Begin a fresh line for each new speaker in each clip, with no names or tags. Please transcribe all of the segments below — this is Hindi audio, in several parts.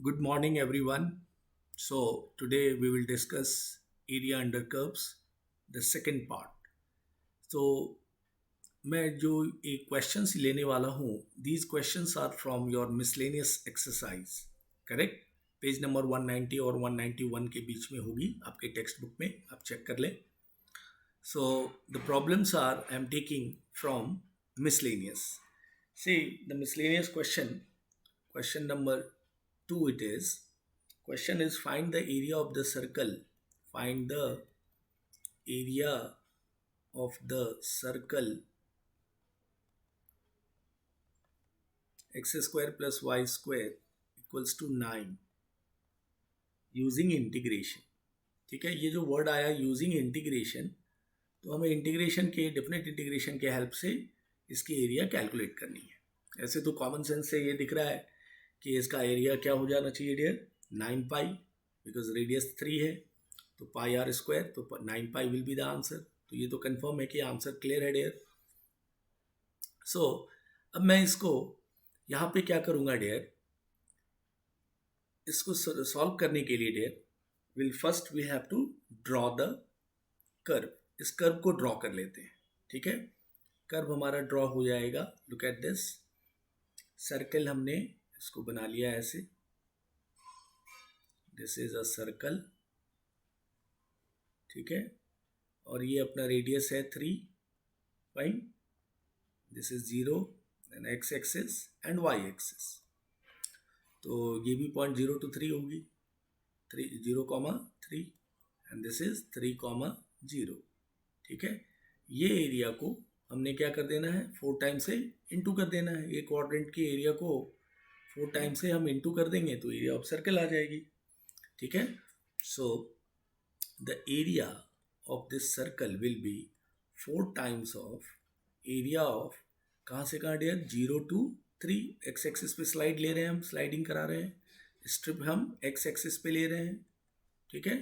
Good morning, everyone. So, today we will discuss area under curves, the second part. तो मैं जो एक क्वेश्चंस लेने वाला हूँ these questions are from your miscellaneous exercise correct page number 190 और 191 के बीच में होगी आपके टेक्स्ट बुक में आप चेक कर लें so the problems are I am taking from miscellaneous see the miscellaneous question number 2 it is question is find the area of the circle find the area of the circle x square plus y square equals to 9 using integration ठीक है ये जो वर्ड आया यूजिंग इंटीग्रेशन तो हमें इंटीग्रेशन के डेफिनेट इंटीग्रेशन के हेल्प से इसकी एरिया कैलकुलेट करनी है ऐसे तो कॉमन सेंस से ये दिख रहा है कि इसका एरिया क्या हो जाना चाहिए डियर 9 पाई बिकॉज रेडियस 3 है तो पाई आर स्क्वायर तो 9 पाई विल बी द आंसर तो ये तो कंफर्म है कि आंसर क्लियर है डियर सो अब मैं इसको यहाँ पे क्या करूँगा डियर इसको सॉल्व करने के लिए dear will first we have to draw the curve इस कर्व को ड्रॉ कर लेते हैं ठीक है कर्व हमारा ड्रॉ हो जाएगा लुक एट दिस सर्कल हमने इसको बना लिया ऐसे दिस इज अ सर्कल ठीक है और ये अपना रेडियस है 3 fine this is 0 and x axis and y axis तो ये भी 0.023 होगी 0,3 एंड दिस इज 3,0 ठीक है ये एरिया को हमने क्या कर देना है 4 टाइम से इंटू कर देना है ये क्वाड्रेंट की एरिया को 4 टाइम से हम इंटू कर देंगे तो एरिया ऑफ सर्कल आ जाएगी ठीक है so the area of this circle will B 4 times of area of कहाँ से कहाँ डियर 0 to 3 एक्स एक्सिस पे स्लाइड ले रहे हैं हम स्लाइडिंग करा रहे हैं स्ट्रिप हम एक्स एक्सिस पे ले रहे हैं ठीक है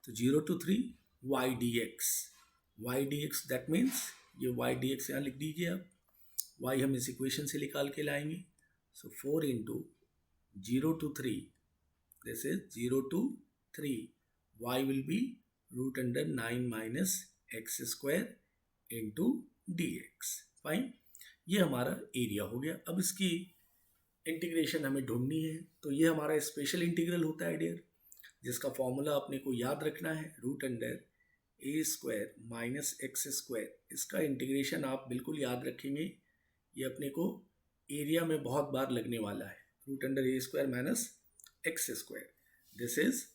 तो 0 to 3 y d x that means ये वाई डी एक्स यहाँ लिख दीजिए आप वाई हम इस इक्वेशन से निकाल के लाएंगे so 4 into 0 to 3 this is 0 to 3 y will be root under 9 minus x square into d x fine ये हमारा एरिया हो गया अब इसकी इंटीग्रेशन हमें ढूंढनी है तो ये हमारा स्पेशल इंटीग्रल होता है डियर जिसका फॉर्मूला अपने को याद रखना है root under a square minus x square इसका इंटीग्रेशन आप बिल्कुल याद रखेंगे ये अपने को एरिया में बहुत बार लगने वाला है root under a square minus x square this is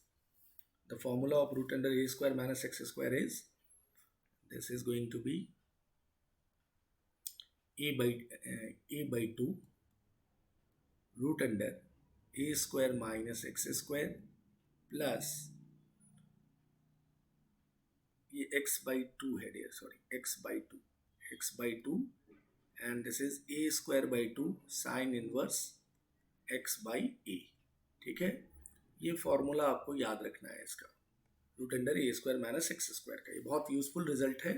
the formula of root under a square minus x square is this is going to be a by 2 root under a square minus x square plus ये x by 2 है dear sorry x by 2 and this is a square by 2 sin inverse x by a ठीक है ये फॉर्मूला आपको याद रखना है इसका root under a square minus x square का ये बहुत यूजफुल रिजल्ट है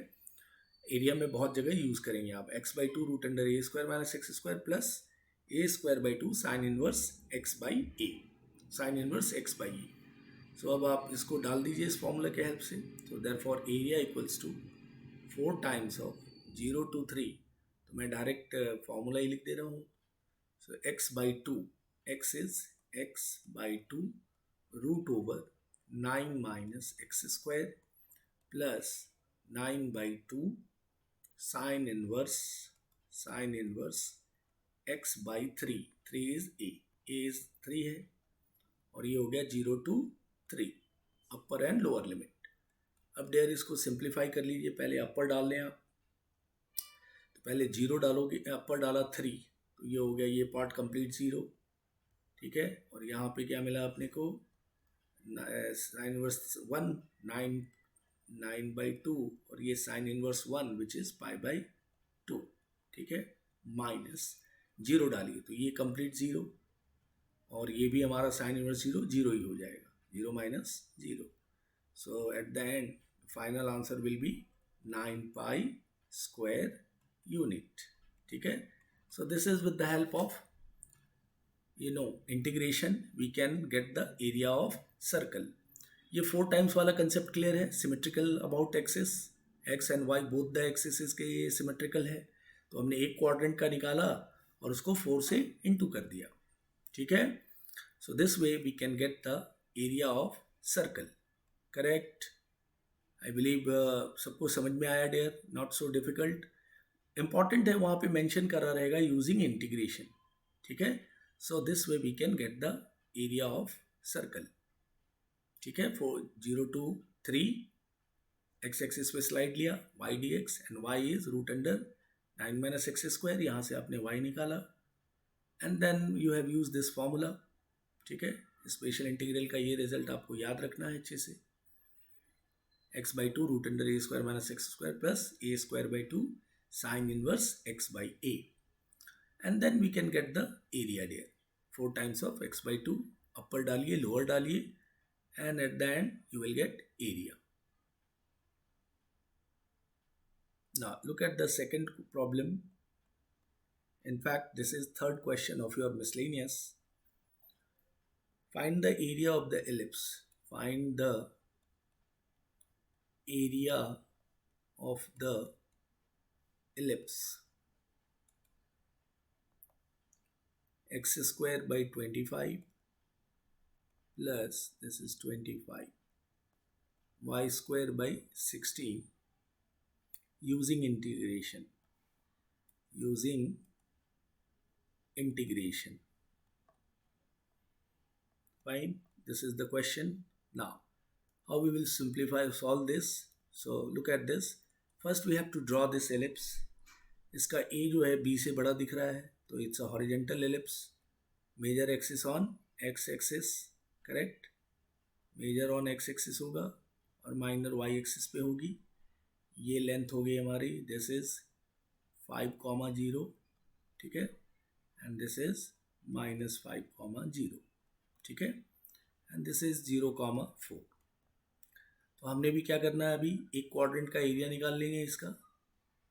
एरिया में बहुत जगह यूज करेंगे आप x by 2 root under a square minus x square plus a square by 2 sine inverse x by a sine inverse x by a so अब आप इसको डाल दीजिए इस फॉर्मूला के हेल्प से तो therefore area equals to 4 times of 0 to 3 तो मैं डायरेक्ट फॉर्मूला ही लिख दे रहा हूँ so x by 2 x is x by 2 root over 9 minus x square plus 9 by 2 sine inverse x by 3 is a is 3 है और ये हो गया 0 to 3 upper and lower limit अब डेयर इसको सिंप्लीफाई कर लीजिए पहले अपर डाल लें आप तो पहले 0 डालोगे अपर डाला 3 तो ये हो गया ये पार्ट कंप्लीट 0 ठीक है और यहाँ पे क्या मिला अपने को साइन इनवर्स 1 9 बाई 2 और ये sign inverse 1 which is pi by 2 ठीक है माइनस 0 डालिए तो ये कंप्लीट 0 और ये भी हमारा साइन इनवर्स 0 0 ही हो जाएगा 0 minus 0 so at the end final answer will be 9 pi square unit ठीक है so this is with the help of integration we can get the area of circle. ये 4 टाइम्स वाला कंसेप्ट क्लियर है. Symmetrical about axis, x and y both the axis के ये सिमेट्रिकल है. तो हमने एक क्वाड्रेंट का निकाला और उसको 4 से इनटू कर दिया. ठीक है. So this way we can get the area of circle. Correct. I believe सबको समझ में आया dear. Not so difficult. Important है वहाँ पे मेंशन करा रहेगा यूजिंग इंटीग्रेशन. ठीक है. So this way we can get the area of circle. ठीक है. 0 to 3 एक्स एक्सिस पे स्लाइड लिया, y d x and y is root under 9 minus x square. यहाँ से आपने वाई निकाला and then you have use this formula. ठीक है. स्पेशल इंटीग्रल का ये रिजल्ट आपको याद रखना है अच्छे से. x/2 root under a square minus x square plus a square by 2 sine inverse x by a. And then we can get the area there. 4 times of x/2 upper डालिए, लोअर डालिए, and at the end you will get area. Now look at the second problem. In fact, this is third question of your miscellaneous. Find the area of the ellipse. Find the area of the ellipse. X square by 25 plus this is 25 y square by 16 using integration. Fine. This is the question. Now how we will simplify solve this. So look at this. First we have to draw this ellipse. इसका a जो है b से बड़ा दिख रहा है, तो it's a horizontal ellipse. Major axis on x axis. Correct. Major on x axis होगा और माइनर वाई एक्सिस पे होगी. ये लेंथ हो गई हमारी. This is 5,0. ठीक है. And this is -5,0. ठीक है. And this is 0,4. तो हमने भी क्या करना है, अभी एक क्वाड्रेंट का एरिया निकाल लेंगे इसका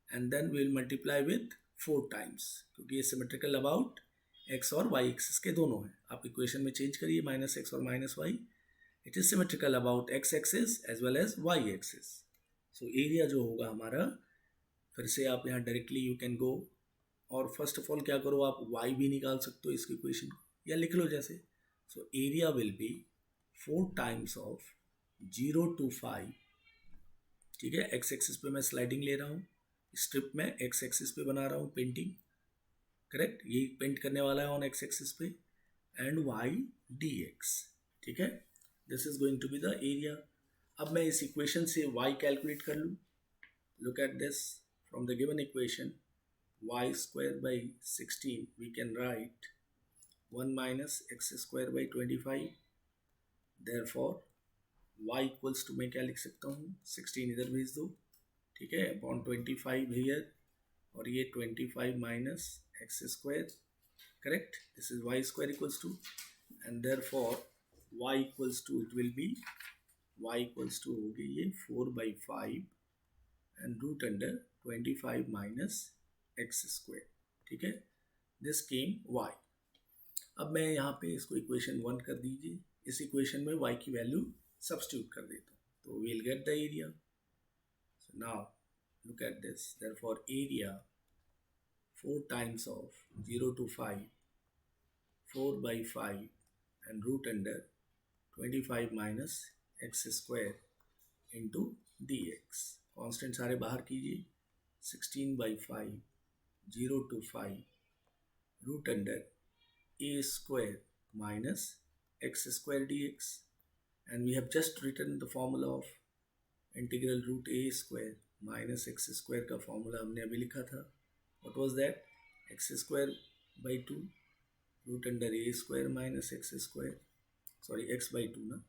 and then we will multiply with 4 times, क्योंकि ये सिमेट्रिकल अबाउट एक्स और वाई एक्सिस के दोनों हैं. आप इक्वेशन में चेंज करिए -x और -y. It is symmetrical about x axis as well as y axis. So area जो होगा हमारा, फिर से आप यहाँ डायरेक्टली यू कैन गो और फर्स्ट ऑफ ऑल क्या करो, आप y भी निकाल सकते हो इसकी इक्वेशन को, या लिख लो जैसे. So area will B 4 times of 0 to 5. ठीक है. x एक्सिस पे मैं स्लाइडिंग ले रहा हूँ, स्ट्रिप में x एक्सिस पे बना रहा हूँ पेंटिंग. करेक्ट. ये पेंट करने वाला है ऑन एक्स एक्सिस पे एंड वाई डी एक्स. ठीक है. This is going to be the area. अब मैं इस इक्वेशन से y कैलकुलेट कर लूँ. Look at this. From the given equation y square by 16 we can write 1 minus x square by 25. Therefore y equals to, मैं क्या लिख सकता हूँ, 16 इधर भेज दो. ठीक है. अपॉन 25 हियर और ये 25 minus x square. Correct. This is y square equals to, and therefore y equals to it will be, y equals to हो गई ये 4/5 and root under 25 minus x square. ठीक है. This came y. अब मैं यहाँ पे इसको इक्वेशन 1 कर दीजिए. इस इक्वेशन में y की वैल्यू सब्स्टिट्यूट कर देता हूँ, तो we will get the area. So now look at this. Therefore area 4 times of 0 to 5 4/5 and root under 25 minus x square into dx. Constant सारे बाहर कीजिए. 16/5 0 to 5 root under a square minus x square dx. And we have just written the formula of integral root a square minus x square का फॉर्मूला हमने अभी लिखा था. What was that? X square by 2 root under a square minus x square, sorry x by 2 ना,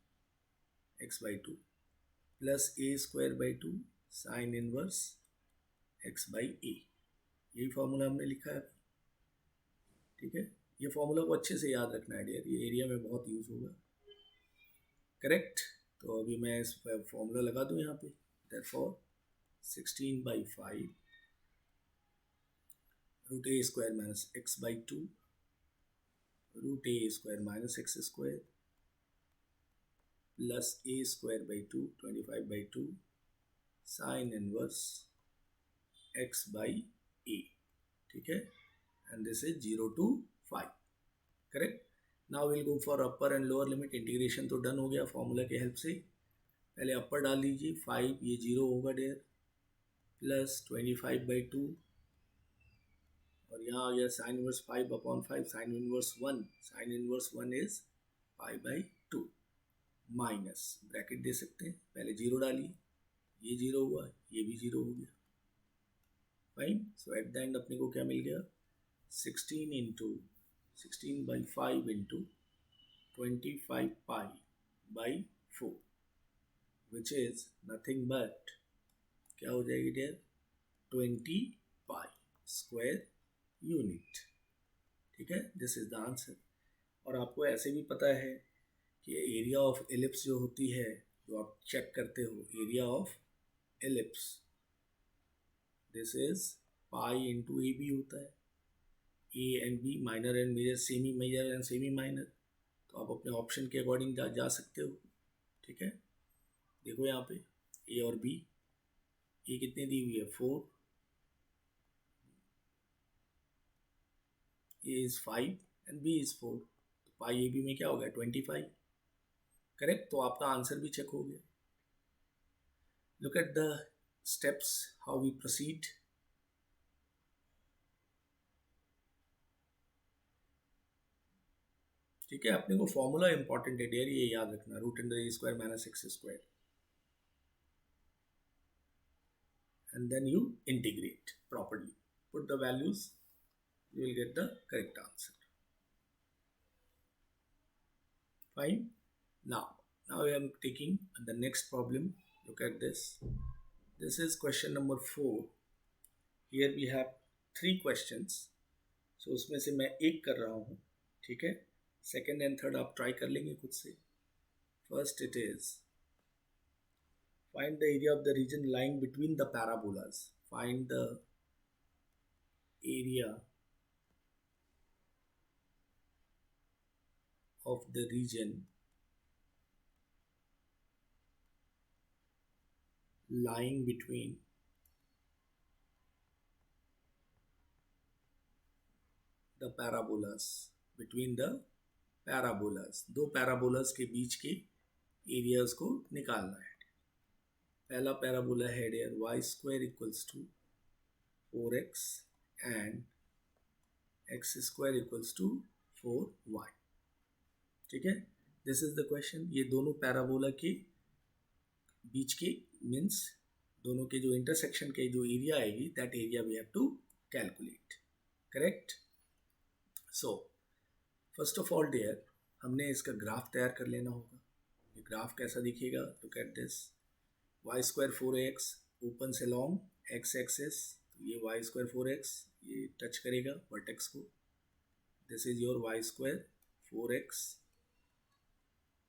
x by 2 plus a square by 2 sine inverse x by a. यही फॉर्मूला हमने लिखा है. ठीक है. ये फॉर्मूला को अच्छे से याद रखना है डियर, ये एरिया में बहुत यूज होगा. करेक्ट. तो अभी मैं इस फॉर्मूला लगा दूँ यहाँ पे. Therefore 16/5 root a square minus x by 2 root a square minus x square plus a square by 2 25/2 sine inverse x by a, ठीक है, and this is 0 to 5, correct. Now will go for upper and lower limit. Integration तो डन हो गया फॉर्मूला के हेल्प से. पहले अपर डाल लीजिए 5, ये 0 होगा डेयर, प्लस 25/2 और यहाँ आ गया sine inverse 5/5 sine inverse 1. Sine inverse 1 is 5/2 minus bracket दे सकते हैं. पहले 0 डालिए, ये 0 हुआ, ये भी 0 हो गया. Fine. So at the end अपने को क्या मिल गया, 16/5 into 25π/4 which is nothing but क्या हो जाएगी डेयर, 20 पाई स्क्वायर यूनिट. ठीक है, दिस इज द आंसर. और आपको ऐसे भी पता है कि एरिया ऑफ एलिप्स जो होती है, जो आप चेक करते हो, area of ellipse, this is pi into a b होता है. A and b minor and major, semi major and semi minor. तो आप अपने ऑप्शन के अकॉर्डिंग जा सकते हो. ठीक है, देखो यहाँ पे ए और बी, ए कितने दी हुई है 4, ए इज 5 एंड बी इज 4. तो पाई ए बी में क्या हो गया 25, करेक्ट. तो आपका आंसर भी चेक हो गया. Look at the steps how we proceed. ठीक है, अपने को फॉर्मूला इंपॉर्टेंट है डेयर, ये याद रखना, root under a square minus x square, and then you integrate properly, put the values, you will get the correct answer. Fine. Now I am taking the next problem. Look at this. This is question number 4. Here we have 3 questions. So उसमें से मैं एक कर रहा हूँ. ठीक है, सेकेंड एंड थर्ड आप ट्राई कर लेंगे खुद से. First it is find the area of the region lying between the parabolas. Find the area of the region lying between the parabolas. Between the parabolas, दो पैराबोलास के बीच के एरियाज को निकालना है. पहला पैराबोला है dear y square equals to 4x and x square equals to 4y. ठीक है, दिस इज द क्वेश्चन. ये दोनों पैराबोला के बीच के मीन्स दोनों के जो इंटरसेक्शन के जो एरिया आएगी, that area we have to calculate. Correct. So first of all dear हमने इसका ग्राफ तैयार कर लेना होगा. ये ग्राफ कैसा दिखेगा, look at this. Y square 4x open से लॉन्ग एक्स एक्सेस, तो ये वाई स्क्वायर 4x ये टच करेगा वर्टेक्स को. This is your y square 4x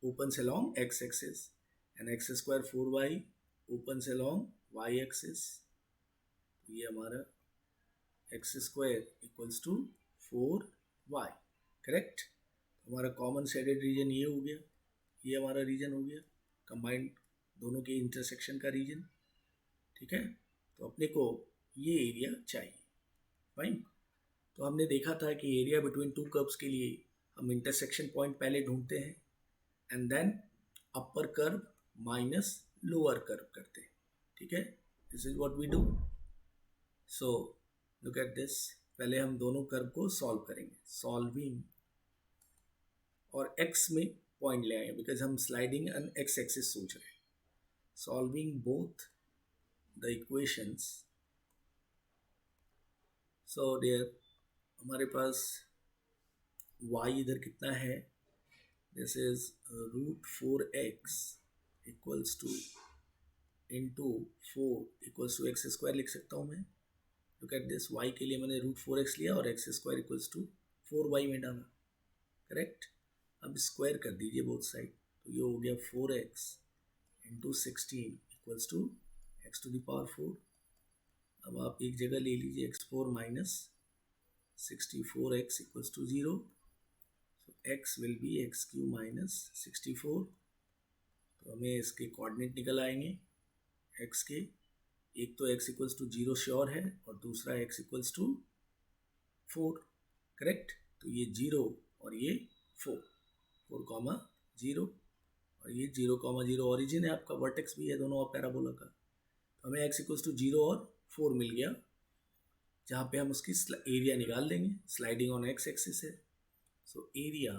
open से long x axis and x square 4y open से लॉन्ग वाई एक्सेस. तो ये हमारा x square equals to 4y. Correct. हमारा कॉमन शेडेड रीजन ये हो गया, ये हमारा रीजन हो गया कंबाइंड दोनों के इंटरसेक्शन का रीजन. ठीक है, तो अपने को ये एरिया चाहिए. फाइन. तो हमने देखा था कि एरिया बिटवीन टू कर्व्स के लिए हम इंटरसेक्शन पॉइंट पहले ढूंढते हैं and then upper curve minus lower curve करते हैं. ठीक है, this is what we do. So look at this. पहले हम दोनों कर्व को सॉल्व करेंगे. सॉल्विंग, और x में पॉइंट ले आएंगे बिकॉज हम स्लाइडिंग एंड x एक्सिस सोच रहे हैं. Solving both the equations. So dear, हमारे पास y इधर कितना है, this is root 4x equals to into 4 equals to x square लिख सकता हूँ मैं. लुक एट दिस, y के लिए मैंने रूट 4x लिया और x square equals to 4y में डाला. करेक्ट. अब स्क्वायर कर दीजिए बोथ साइड, तो ये हो गया 4x into 16 equals to x to the power 4. अब आप एक जगह ले लीजिए x4 minus 64x equals to 0. x will be x cube minus 64। तो हमें इसके कोऑर्डिनेट निकल आएंगे x के। एक तो x इक्वल्स टू 0 श्योर है और दूसरा x इक्वल्स टू 4, करेक्ट। तो ये 0 और ये 4 कॉमा 0 और ये 0,0 ओरिजिन है आपका, वर्टेक्स भी है दोनों पैराबोला का। तो हमें x इक्वल्स टू 0 और 4 मिल गया, जहाँ पे हम उसकी एरिया निकाल देंगे। स्लाइडिंग ऑन x एक्सिस है, so area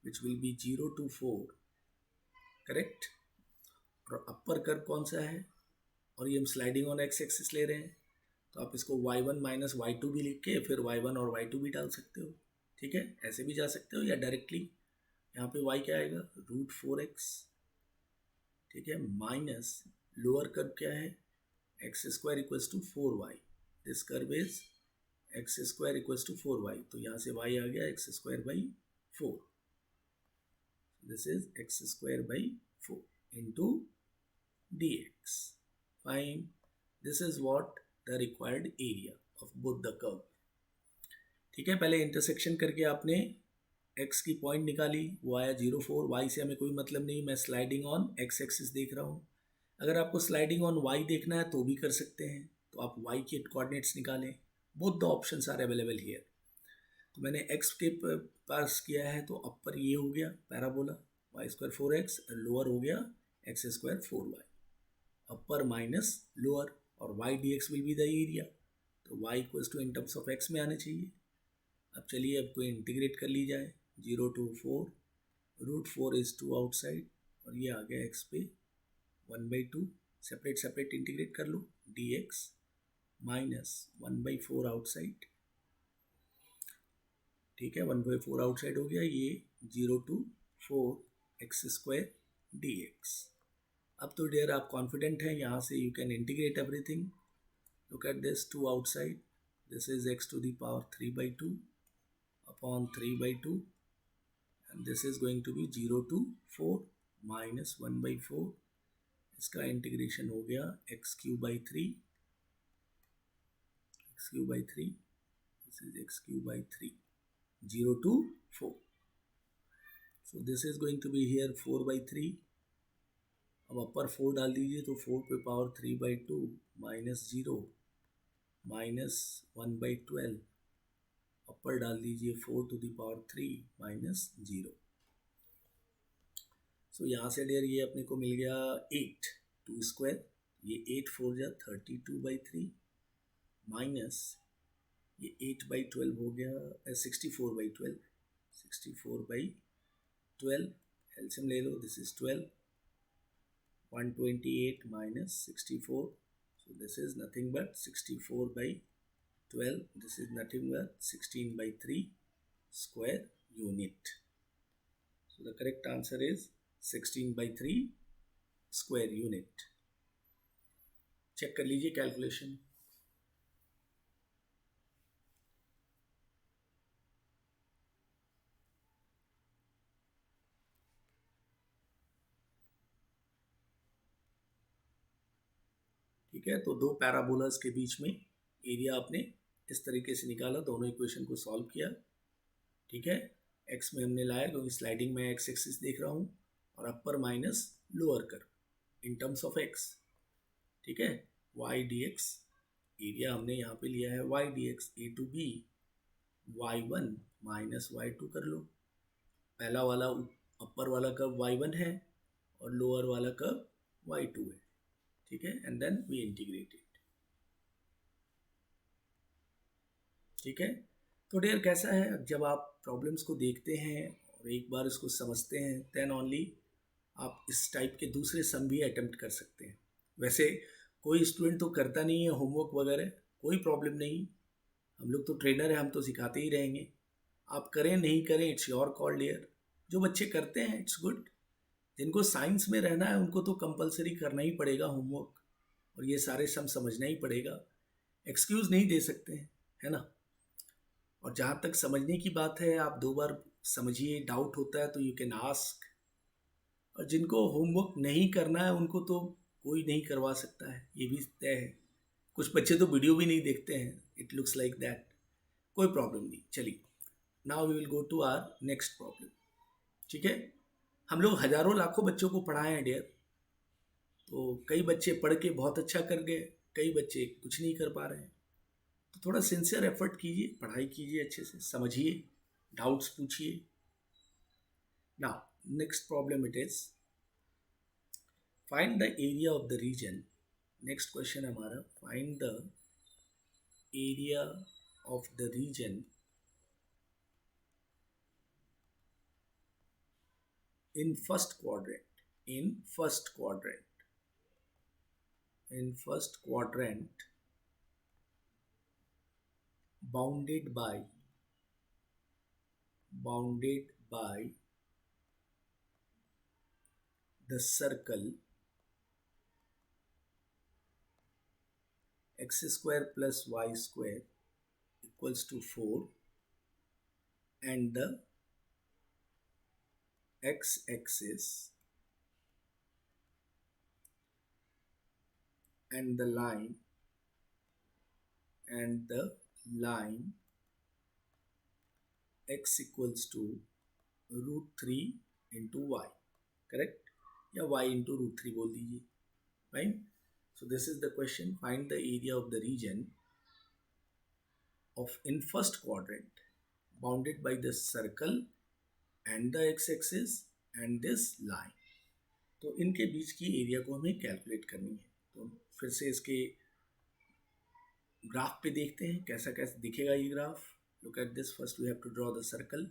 which will be 0 to 4, correct. और अपर कर्व कौन सा है, और ये हम स्लाइडिंग ऑन x एक्सिस ले रहे हैं, तो आप इसको y1 माइनस y2 भी लिख के फिर y1 और y2 भी डाल सकते हो, ठीक है। ऐसे भी जा सकते हो या डायरेक्टली यहाँ पे y क्या आएगा, √4x, ठीक है, माइनस लोअर कर्व क्या है, x² equals to 4y। This curve is x² equals to 4y, तो यहाँ से y आ गया x²/4। This is x²/4 into dx। Fine, this is what the required area of both the curve, ठीक है। पहले इंटरसेक्शन करके आपने x की पॉइंट निकाली, वो आया 0, 4। y से हमें कोई मतलब नहीं, मैं स्लाइडिंग ऑन x एक्सिस देख रहा हूँ। अगर आपको स्लाइडिंग ऑन y देखना है तो भी कर सकते हैं, तो आप y के कोऑर्डिनेट्स निकालें। Both the options are available here. तो मैंने x के पास किया है, तो अपर ये हो गया पैराबोला y² 4x, लोअर हो गया x² 4y। Upper minus lower, और y dx will be the area, तो y equals to in terms of x में आने चाहिए। अब चलिए अब कोई इंटीग्रेट कर ली जाए, 0 to 4, √4 इज 2 आउटसाइड, और ये आ गया x पे 1/2। सेपरेट सेपरेट इंटीग्रेट कर लो, dx माइनस 1/4 आउटसाइड, ठीक है, 1/4 आउटसाइड हो गया। ये 0 to 4 x² dx। अब तो डियर आप कॉन्फिडेंट हैं, यहाँ से you can integrate everything. Look at this, 2 outside, this is x to the power 3/2 upon 3/2, and this is going to be 0 to 4 minus 1/4। इसका इंटीग्रेशन हो गया x³ 3, this is x³ 0 to 4, so this is going to be here 4/3। अब अपर 4 डाल दीजिए, तो 4 पे पावर 3/2 माइनस 0 माइनस 1/12, अपर डाल दीजिए 4 to the power 3 माइनस 0। सो यहाँ से डियर ये अपने को मिल गया 8, 2², ये 8 4 जा 32/3 माइनस ये 8/12 हो गया 64/12, 64/12 एलसीएम ले लो, this is 12, 128 minus 64, so this is nothing but 64/12, this is nothing but 16/3 square unit, so the correct answer is 16/3 square unit। Check कर लीजिए कैलकुलेशन। ठीक है, तो दो पैराबोलास के बीच में एरिया आपने इस तरीके से निकाला, दोनों इक्वेशन को सॉल्व किया, ठीक है। x में हमने लाया क्योंकि स्लाइडिंग में x एक्सिस देख रहा हूँ, और अपर माइनस लोअर कर इन टर्म्स ऑफ x, ठीक है। y dx एरिया हमने यहाँ पे लिया है y dx, a to b y1 minus y2 कर लो। पहला वाला अपर वाला कर्व y1 है और लोअर वाला कर्व y2 है, ठीक है, and then we integrate it, ठीक है। तो डियर कैसा है, जब आप प्रॉब्लम्स को देखते हैं और एक बार इसको समझते हैं, देन ओनली आप इस टाइप के दूसरे सम भी अटेम्प्ट कर सकते हैं। वैसे कोई स्टूडेंट तो करता नहीं है होमवर्क वगैरह, कोई प्रॉब्लम नहीं, हम लोग तो ट्रेनर हैं, हम तो सिखाते ही रहेंगे। आप करें नहीं करें, इट्स योर कॉल डियर। जो बच्चे करते हैं इट्स गुड, जिनको साइंस में रहना है उनको तो कंपलसरी करना ही पड़ेगा होमवर्क, और ये सारे सम समझना ही पड़ेगा, एक्सक्यूज़ नहीं दे सकते हैं, है ना। और जहाँ तक समझने की बात है, आप 2 बार समझिए, डाउट होता है तो यू कैन आस्क। और जिनको होमवर्क नहीं करना है उनको तो कोई नहीं करवा सकता है, ये भी तय है। कुछ बच्चे तो वीडियो भी नहीं देखते हैं, इट लुक्स लाइक दैट, कोई प्रॉब्लम नहीं। चलिए now we will go to our next problem. ठीक है, हम लोग हजारों लाखों बच्चों को पढ़ाए हैं डियर. तो कई बच्चे पढ़ के बहुत अच्छा कर गए, कई बच्चे कुछ नहीं कर पा रहे हैं. तो थोड़ा सिंसियर एफर्ट कीजिए, पढ़ाई कीजिए, अच्छे से समझिए, डाउट्स पूछिए. Now next problem it is find the area of the region. Next question हमारा, find the area of the region in first quadrant. In first quadrant bounded by the circle x square plus y square equals to 4 and the x-axis and the line x equals to root 3 into y, correct? या y into root 3 बोल दीजिए. Fine. So this is the question. Find the area of the region of in first quadrant bounded by the circle and the x-axis and this line. तो इनके बीच की एरिया को हमें कैलकुलेट करनी है. तो फिर से इसके ग्राफ पे देखते हैं कैसा कैसा दिखेगा ये graph. Look at this. First we have to draw the circle.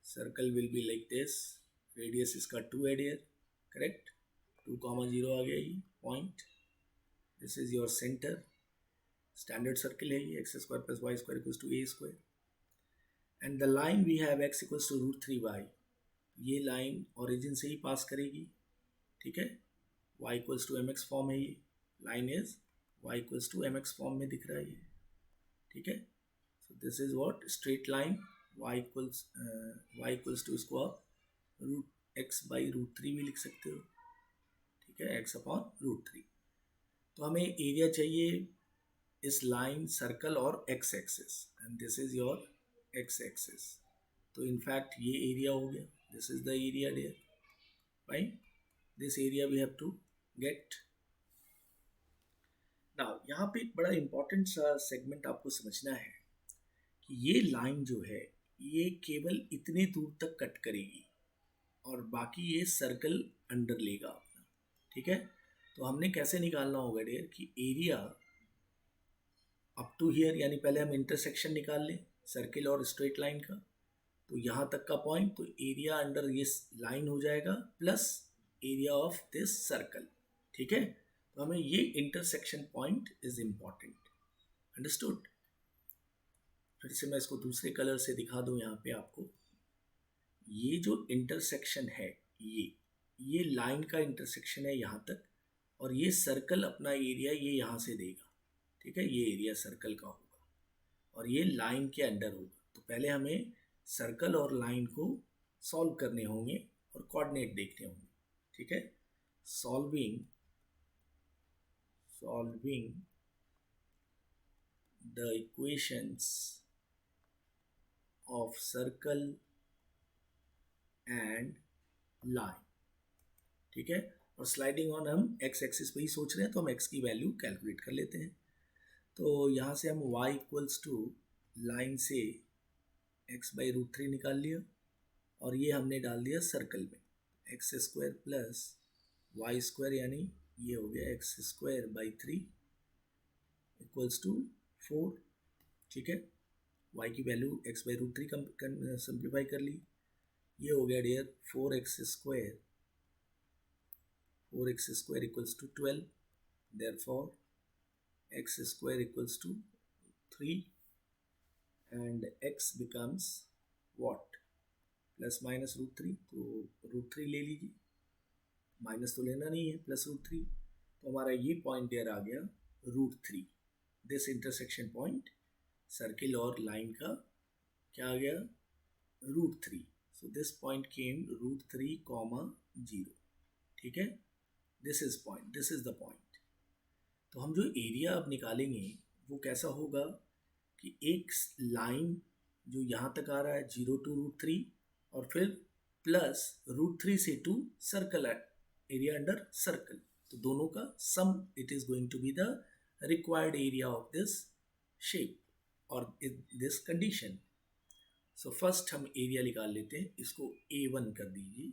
Circle will be like this. Radius इसका 2 है डियर, करेक्ट. 2,0 आ गया ये point. This is your centre. Standard circle है ये. X square plus y square equals to a square. And the line we have x equals to root 3 y. ये लाइन ओरिजिन से ही पास करेगी. ठीक है, y equals to m x form है ये. Line is y equals to m x form में दिख रहा है ये. ठीक है, so this is what straight line. y equals to इसको आप रूट एक्स बाई रूट 3 भी लिख सकते हो. ठीक है, x अपॉन रूट 3. तो हमें एरिया चाहिए इस लाइन, सर्कल और x axis, and this is your x axis. तो इनफैक्ट ये एरिया हो गया. This is the area dear. Fine. This area we have to get. Now यहाँ पे एक बड़ा इंपॉर्टेंट सा सेगमेंट आपको समझना है कि ये लाइन जो है ये केवल इतने दूर तक कट करेगी और बाकी ये सर्कल अंडर लेगा अपना. ठीक है, तो हमने कैसे निकालना होगा डियर कि एरिया अप टू हियर, यानी पहले हम इंटरसेक्शन निकाल लें सर्कल और स्ट्रेट लाइन का. तो यहाँ तक का पॉइंट, तो एरिया अंडर ये लाइन हो जाएगा plus area of this circle. ठीक है, तो हमें ये intersection point is important. Understood. फिर से मैं इसको दूसरे कलर से दिखा दूं यहाँ पे आपको. ये जो इंटरसेक्शन है ये लाइन का इंटरसेक्शन है यहाँ तक, और ये सर्कल अपना एरिया ये यहाँ से देगा. ठीक है, ये एरिया सर्कल का होगा और ये लाइन के अंडर होगा. तो पहले हमें सर्कल और लाइन को सॉल्व करने होंगे और कोऑर्डिनेट देखने होंगे. ठीक है, solving the equations of circle and line. ठीक है, और स्लाइडिंग ऑन हम x एक्सिस पे ही सोच रहे हैं तो हम x की वैल्यू कैलकुलेट कर लेते हैं. तो यहाँ से हम y इक्वल्स टू लाइन से x बाई रूट 3 निकाल लिया और ये हमने डाल दिया सर्कल में. X square plus y square यानी ये हो गया x square by 3 equals to 4. ठीक है, y की value x by root 3 simplify कर ली. ये हो गया dear 4x square equals to 12. Therefore x square equals to 3 and x becomes what, plus minus root 3. तो रूट 3 ले लीजिए, माइनस तो लेना नहीं है, प्लस रूट 3. तो हमारा ये पॉइंट डियर आ गया root 3. This intersection point circle और लाइन का क्या आ गया, root 3. So this point came root 3, 0. ठीक है, दिस इज द पॉइंट. तो हम जो एरिया अब निकालेंगे वो कैसा होगा कि एक लाइन जो यहाँ तक आ रहा है 0 to √3 और फिर प्लस √3 से 2 सर्कल एरिया अंडर सर्कल, तो दोनों का sum it is going to be the required area of this shape और दिस कंडीशन. सो फर्स्ट हम एरिया निकाल लेते हैं, इसको A1 कर दीजिए.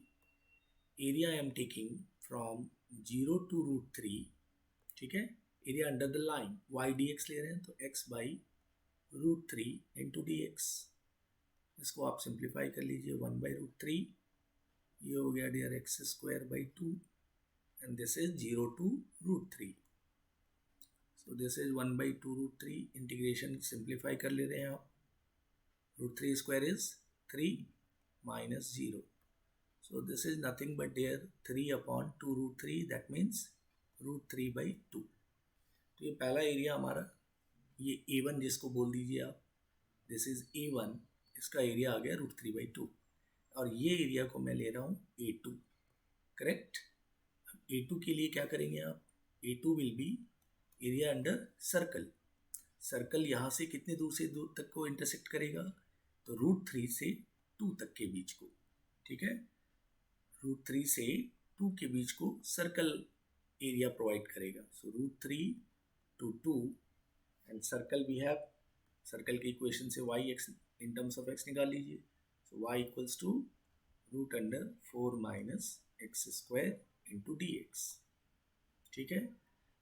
Area I am taking from 0 to √3, ठीक है. Area under the line y dx ले रहे हैं, तो x by √3 into d x. इसको आप सिंप्लीफाई कर लीजिए, 1 बाई √3, ये हो गया dear x square by 2 and this is 0 to √3. So this is 1 by 2 √3. Integration simplify कर ले रहे हैं आप. √3 square is 3 minus 0. So this is nothing but there 3 upon 2 √3, that means √3 by 2. तो ये पहला एरिया हमारा, ये A1 जिसको बोल दीजिए आप, दिस इज A1, इसका एरिया आ गया √3 by 2 और ये एरिया को मैं ले रहा हूँ A2, करेक्ट. अब A2 के लिए क्या करेंगे आप, A2 will be area under circle. Circle यहाँ से कितने दूर से दूर तक को इंटरसेक्ट करेगा, तो √3 से 2 तक के बीच को, ठीक है. √3 से 2 के बीच को सर्कल एरिया प्रोवाइड करेगा. So √3 to 2 and circle we have, circle के इक्वेशन से y x in terms of x निकाल लीजिए. So y equals to √4 minus x square into d x, ठीक है.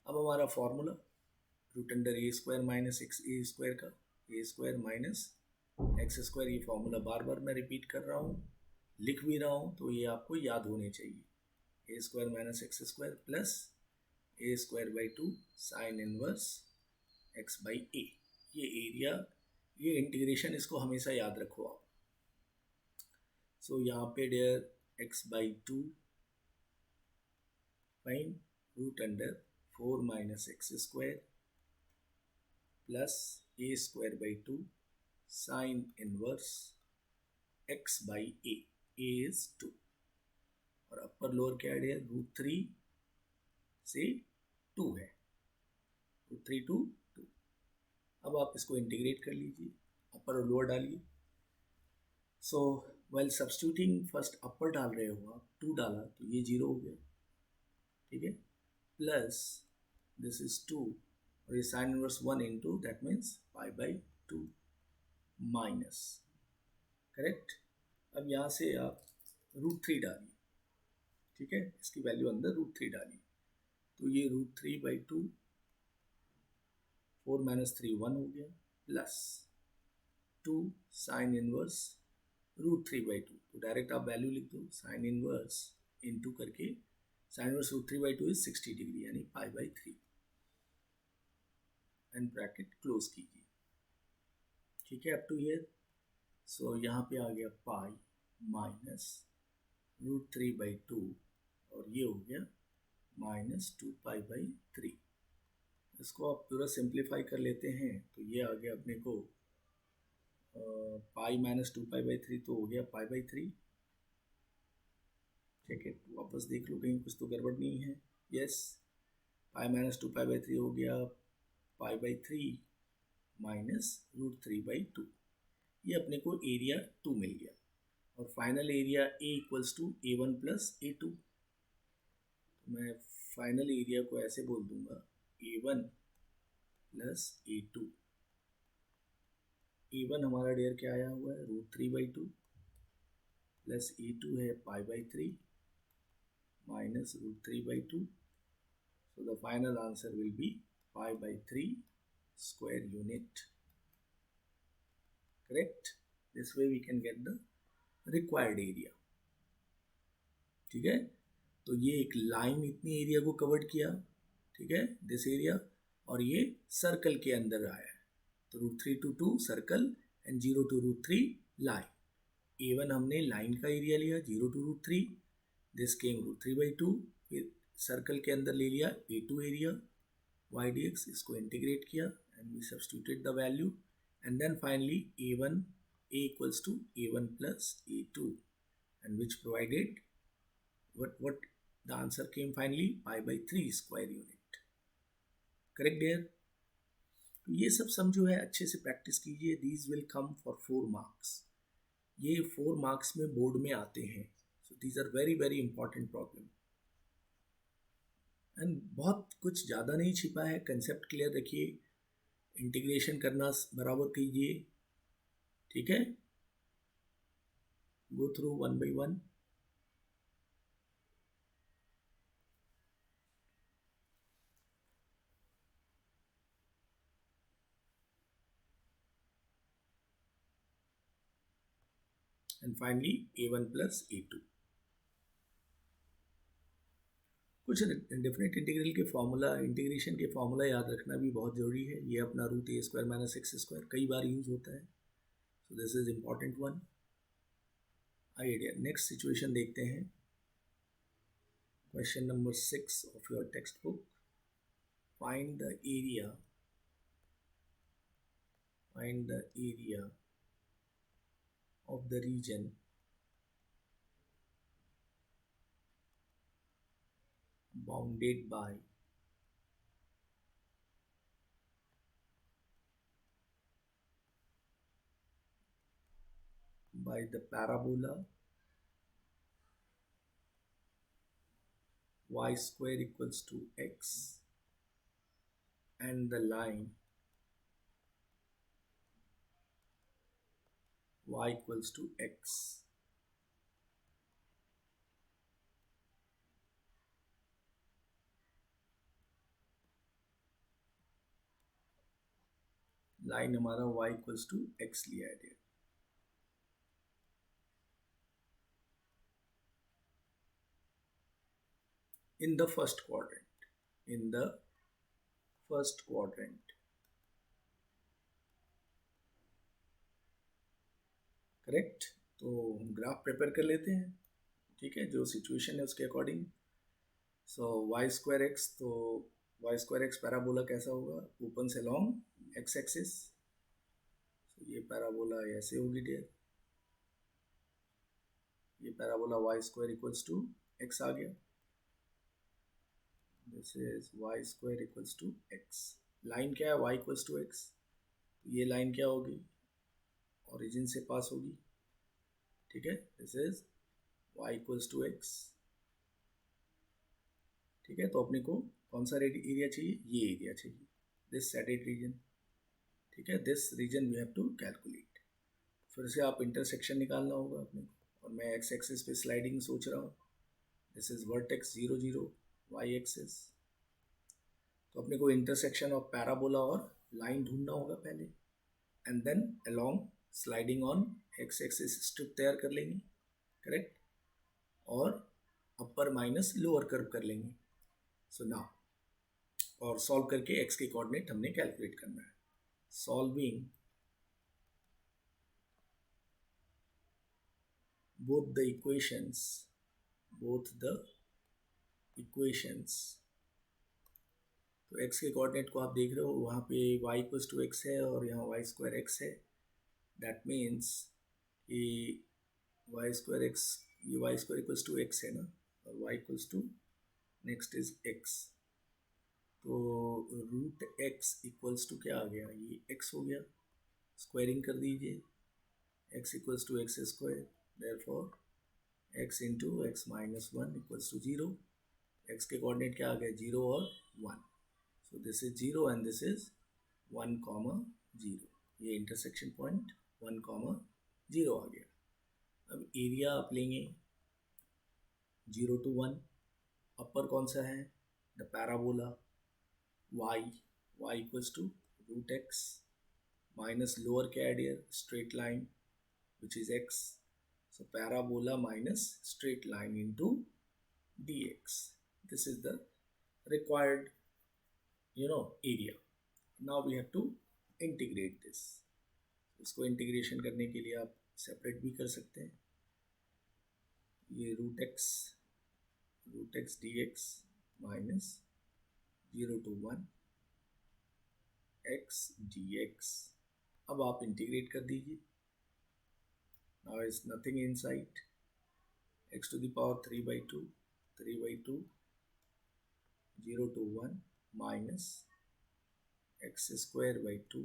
अब हमारा formula √a square minus x a square का, a square minus x square, ये फॉर्मूला बार बार मैं रिपीट कर रहा हूँ, लिख भी रहा हूँ, तो ये आपको याद होने चाहिए. A square minus x square plus a square by 2 sine inverse x by a. ये एरिया, ये इंटीग्रेशन, इसको हमेशा याद रखो आप. सो यहाँ पे dear x by 2 fine √4 minus x square plus a square by 2 sine inverse x by a. A is 2 और अपर लोअर क्या है, √3 से 2 है, √3 to 2. अब आप इसको इंटीग्रेट कर लीजिए, अपर और लोअर डालिए. सो वेल सब्स्टिट्यूटिंग, फर्स्ट अपर डाल रहे हो आप, 2 डाला तो ये 0 हो गया, ठीक है. प्लस दिस इज 2 और ये sign inverse 1 into, that means pi by 2 minus, correct. अब यहाँ से आप √3 डालिए, ठीक है, इसकी वैल्यू अंदर √3 डालिए, तो ये √3 बाई 2, 4 माइनस 3 1 हो गया, प्लस 2 साइन इनवर्स √3 बाई 2, तो डायरेक्ट आप वैल्यू लिख दो, साइन इनवर्स इनटू करके, sine inverse √3 by 2 is 60 degree यानी pi by 3 and bracket close कीजिए, ठीक है, अप टू हियर. सो यहाँ पे आ गया पाई माइनस √3 बाई 2 और ये हो गया माइनस 2 पाई बाई 3. इसको आप पूरा सिंप्लीफाई कर लेते हैं तो ये आ गया अपने को पाई माइनस 2 पाई बाई 3, तो हो गया पाई बाई 3, ठीक है. वापस देख लो कहीं कुछ तो गड़बड़ नहीं है. Yes, pi minus 2 pi by 3 हो गया पाई बाई 3 माइनस √3 बाई 2. ये अपने को एरिया 2 मिल गया और final area A equals to A1 plus A2. तो मैं फाइनल एरिया को ऐसे बोल दूंगा, A1 प्लस A2. A1 हमारा डेयर क्या आया हुआ है, √3 बाई 2 प्लस A2 है पाई by 3 minus √3 by 2. So the final answer will B pi by 3 square unit, correct. This way we can get the required area, ठीक है. तो ये एक लाइन इतनी एरिया को कवर्ड किया, ठीक है, दिस एरिया, और ये सर्कल के अंदर आया है, तो √3 to 2 circle and 0 to √3 line. A1 हमने लाइन का एरिया लिया 0 to √3, दिस केम √3 बाई 2, फिर सर्कल के अंदर ले लिया A2 एरिया y dx, इसको इंटीग्रेट किया and we substituted the value. And then finally A equals to A1 plus A2, and which provided what the answer came finally, pi by 3 square unit, correct there. तो ये सब सम जो है अच्छे से प्रैक्टिस कीजिए. These will come for 4 marks. ये 4 मार्क्स में बोर्ड में आते हैं. So these are very very important problem. And बहुत कुछ ज़्यादा नहीं छिपा है. कंसेप्ट क्लियर रखिए, इंटीग्रेशन करना बराबर कीजिए. ठीक है, go through one by one. And finally a1 plus a2. कुछ डिफरेंट इंटीग्रल के फॉर्मूला, इंटीग्रेशन के फॉर्मूला याद रखना भी बहुत ज़रूरी है. ये अपना root a square minus x square कई बार यूज होता है. So this is important one. Idea. Next situation देखते हैं. Question number 6 of your text book. Find the area of the region bounded by the parabola y square equals to x and the line y equals to x. Line हमारा y इक्वल्स टू x लिया है. in the first quadrant correct. तो हम ग्राफ प्रिपेयर कर लेते हैं. ठीक है, जो सिचुएशन है उसके according. So y square x, तो वाई स्क्वायर एक्स पैराबोला कैसा होगा, ओपन से लॉन्ग एक्स एक्सिस. ये पैराबोला ऐसे होगी डियर. ये parabola y square equals to x आ गया. This is y square equals to x. Line क्या है, वाई इक्वल्स टू एक्स. ये लाइन क्या होगी, ओरिजिन से पास होगी. ठीक है, this is y equals to x. ठीक है, तो अपने को कौन सा एरिया चाहिए, ये एरिया चाहिए, दिस सेटेड रीजन. ठीक है, this region we have to calculate. फिर से आप इंटरसेक्शन निकालना होगा अपने को. और मैं एक्स एक्सिस पे स्लाइडिंग सोच रहा हूँ. This is vertex 0 0 y axis. तो अपने को इंटरसेक्शन ऑफ पैराबोला और लाइन ढूंढना होगा पहले. And then along sliding on x axis strip तैयार कर लेंगे. करेक्ट. और अपर माइनस लोअर कर्व कर लेंगे. सो नाउ और सॉल्व करके एक्स के कोऑर्डिनेट हमने कैलकुलेट करना है. सॉल्विंग both the equations तो x के कोऑर्डिनेट को आप देख रहे हो, वहाँ पे y इक्वल्स टू एक्स है और यहाँ वाई स्क्वायर एक्स है. दैट मीन्स ये वाई स्क्वायर एक्स, ये y square equals to x है ना, और y equals to next is x. तो रूट x इक्वल्स टू क्या आ गया, ये x हो गया. स्क्वायरिंग कर दीजिए. x equals to x square. Therefore x into x minus 1 equals to 0. x के कोऑर्डिनेट क्या आ गया, 0 और 1. So this is 0 and this is 1 comma 0. ये इंटरसेक्शन पॉइंट 1 comma 0 आ गया. अब एरिया आप लेंगे 0 to 1. अपर कौन सा है, the parabola y equals to root x minus lower क्या है dear, straight line which is x. So parabola minus straight line into dx. This is the required, area. Now we have to integrate this. इसको इंटीग्रेशन करने के लिए आप सेपरेट भी कर सकते हैं. ये root x dx minus 0 to 1 x dx. अब आप इंटीग्रेट कर दीजिए. Now is nothing inside. X to the power 3 by 2, 0 to 1 minus x square by 2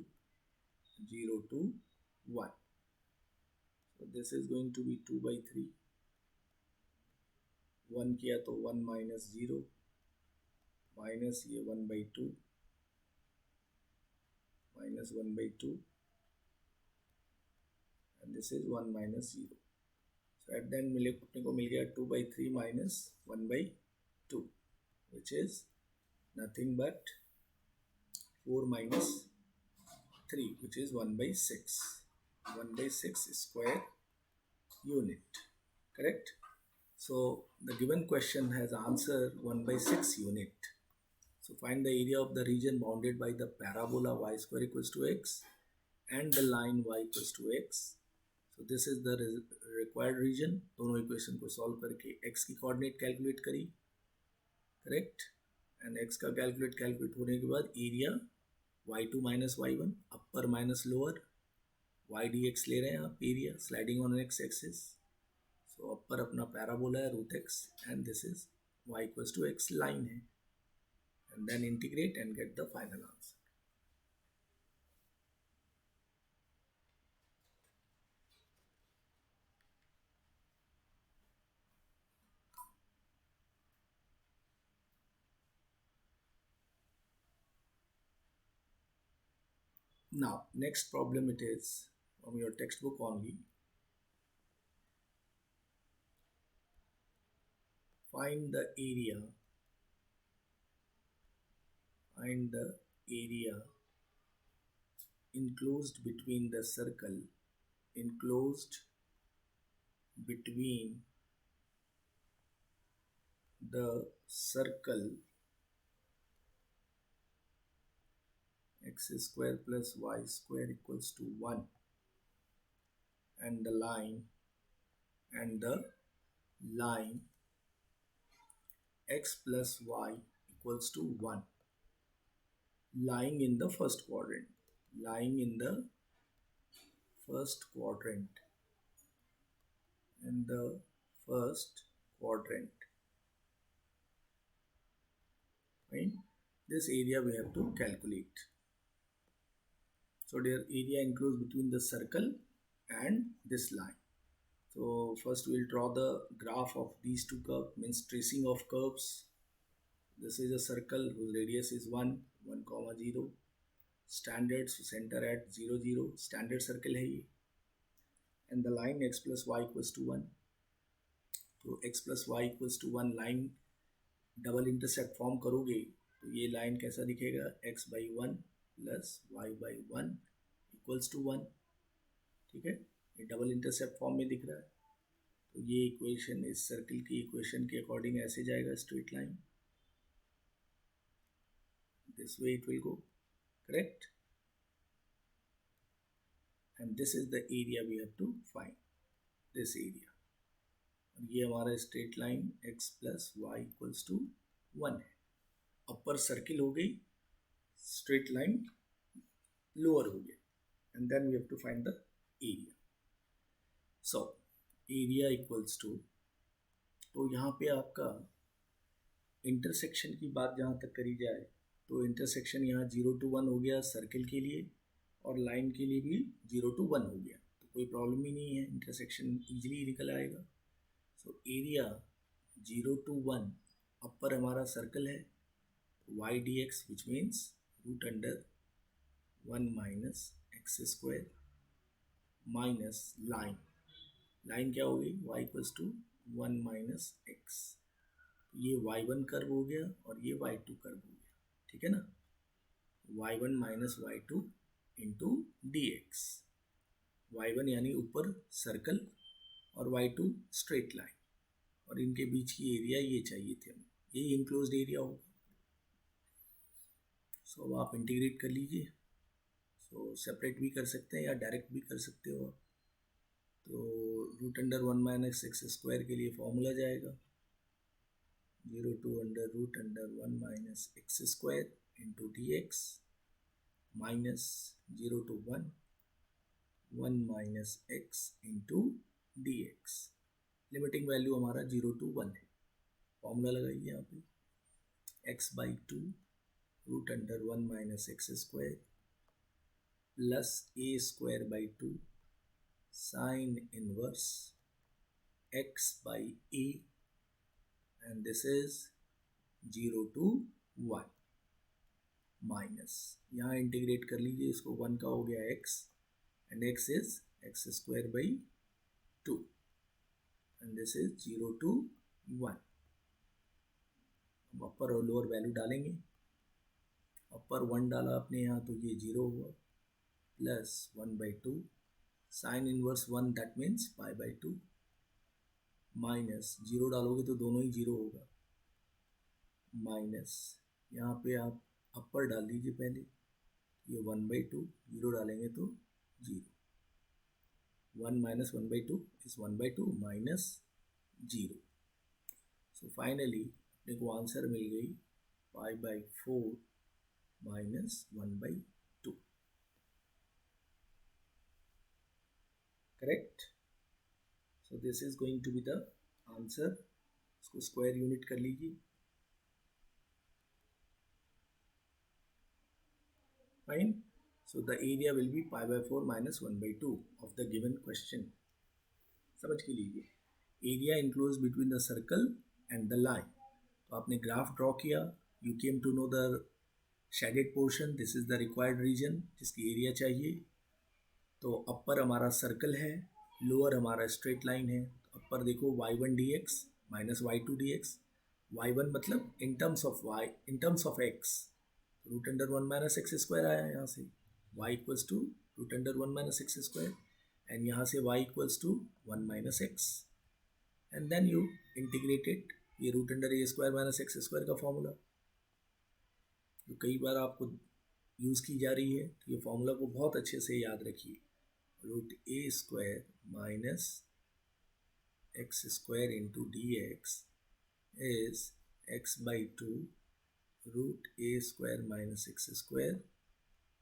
0 to 1. So this is going to be 2 by 3. 1 किया तो 1 minus 0 minus ये 1 by 2 minus 1 by 2 and this is 1 minus 0. So at the end अपने को मिल गया 2 by 3 minus 1 by 2 which is nothing but 4 minus 3 which is 1 by 6. 1 by 6 square unit. Correct? So the given question has answer 1 by 6 unit. So find the area of the region bounded by the parabola y square equals to x and the line y equals to x. So this is the required region. दोनों इक्वेशन को सॉल्व करके x की कोऑर्डिनेट कैलकुलेट करी, करेक्ट, एंड x का कैलकुलेट होने के बाद area y2 minus y1 upper minus lower y dx ले रहे हैं आप, area sliding on x axis. So upper अपना पैराबोला है root x and this is y equals to x line है, and then integrate and get the final answer. Now next problem it is from your textbook only. Find the area enclosed between the circle x square plus y square equals to 1 and the line x plus y equals to 1 lying in the first quadrant. Right? This area we have to calculate. So their area enclosed between the circle and this line. So first we will draw the graph of these two curves, means tracing of curves. This is a circle whose radius is 1, 1, 0. Standard, so center at 0, 0. Standard circle है ये. And the line x plus y equals to 1. तो x plus y equals to 1 line double intersect form करोगे तो ये लाइन कैसा दिखेगा, x by 1 plus y by 1 equals to 1. ठीक है, ये डबल इंटरसेप्ट फॉर्म में दिख रहा है. तो ये इक्वेशन इस सर्किल की इक्वेशन के अकॉर्डिंग ऐसे जाएगा, straight line, this way it will go, correct. And this is the area we have to find, this area. ये हमारा straight line x plus y equals to 1 है. अपर सर्किल हो गई, स्ट्रेट लाइन लोअर हो गया, and then we have to find the area. So area equals to, तो यहाँ पे आपका इंटरसेक्शन की बात जहाँ तक करी जाए तो इंटरसेक्शन यहाँ 0 to 1 हो गया सर्किल के लिए, और लाइन के लिए भी 0 to 1 हो गया, तो कोई प्रॉब्लम ही नहीं है, इंटरसेक्शन ईजिली निकल आएगा. सो एरिया 0 to 1, अपर हमारा सर्कल है, y dx which means root under 1 minus x square minus line क्या हो गई, y equals to 1 minus x. ये y1 कर्व हो गया और ये y2 कर्व हो गया. ठीक है ना, y1 minus y2 into d x. y1 यानी ऊपर सर्कल और y2 स्ट्रेट लाइन, और इनके बीच की एरिया ये चाहिए थे हमें, यही इनक्लोज्ड एरिया होगा. सो अब आप इंटीग्रेट कर लीजिए. सो सेपरेट भी कर सकते हैं या डायरेक्ट भी कर सकते हो आप. तो root under 1 minus x square के लिए फॉर्मूला जाएगा 0 to under root under 1 minus x square into d x minus 0 to 1 minus x into d x. Limiting value हमारा 0 to 1 है. फॉर्मूला लगाइए यहाँ पे, x by 2 root under 1 minus x square plus a square by 2 sine inverse x by a, and this is 0 to 1 minus, यहाँ इंटीग्रेट कर लीजिए इसको, 1 का हो गया x and x is x square by 2 and this is 0 to 1. हम अपर और लोअर वैल्यू डालेंगे. अपर 1 डाला आपने यहाँ तो ये 0 हुआ plus 1 by 2 sine inverse 1 that means pi by 2 minus 0 डालोगे तो दोनों ही 0 होगा माइनस यहाँ पे आप अपर डाल दीजिए पहले, ये 1 बाई 2 0 डालेंगे तो 0 1 minus 1 by 2 is 1 by 2 minus 0. So finally अपने को आंसर मिल गई pi by 4 minus 1 by 2. Correct. So this is going to be the answer. इसको स्क्वायर यूनिट कर लीजिए. Fine. So the area will be pi by 4 minus 1 by 2 of the given question. समझ के लीजिए. Area enclose between the circle and the line. तो आपने ग्राफ ड्रॉ किया. You came to know the shaded portion. This is the required region जिसकी एरिया चाहिए. तो अपर हमारा सर्कल है, लोअर हमारा स्ट्रेट लाइन है. अपर देखो y1 dx minus y2 dx. y1 मतलब in terms of y, in terms of x root under 1 minus x square आया यहाँ से. y equals to root under 1 minus x square and यहाँ से y equals to 1 minus x and then you integrated. ये root under a square minus x square का फॉर्मूला तो कई बार आपको यूज़ की जा रही है. तो ये फॉर्मूला को बहुत अच्छे से याद रखिए. Root a square minus x square into d x is x by 2 root a square minus x square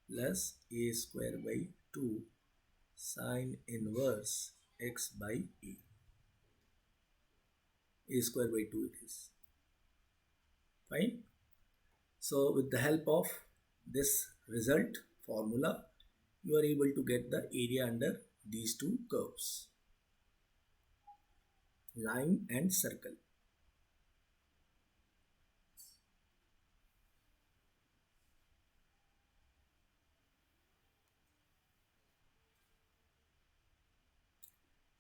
plus a square by 2 sine inverse x by a square by 2 it is. Fine. So with the help of this result formula you are able to get the area under these two curves, line and circle.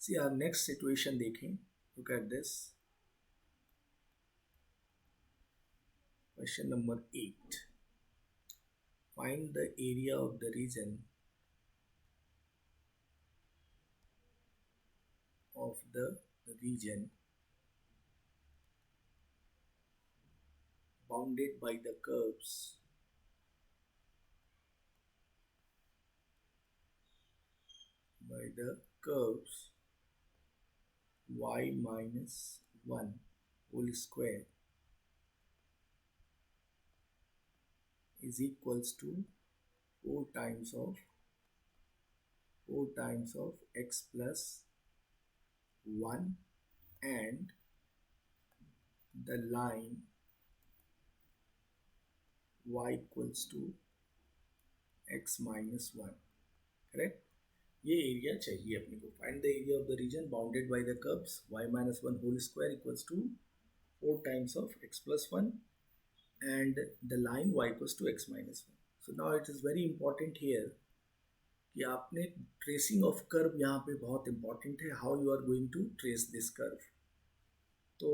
See our next situation देखें. Look at this. Question number 8. Find the area of the region bounded by the curves y minus 1 whole square is equals to 4 times of x plus 1 and the line y equals to x minus 1. Correct. ये एरिया चाहिए अपने को. Find the area of the reason bounded by the curves y minus 1 whole square equals to 4 times of x plus 1 and the line y equals to x minus 1. So now it is very important here कि आपने ट्रेसिंग ऑफ कर्व यहाँ पे बहुत इंपॉर्टेंट है. How you are going to trace this curve. तो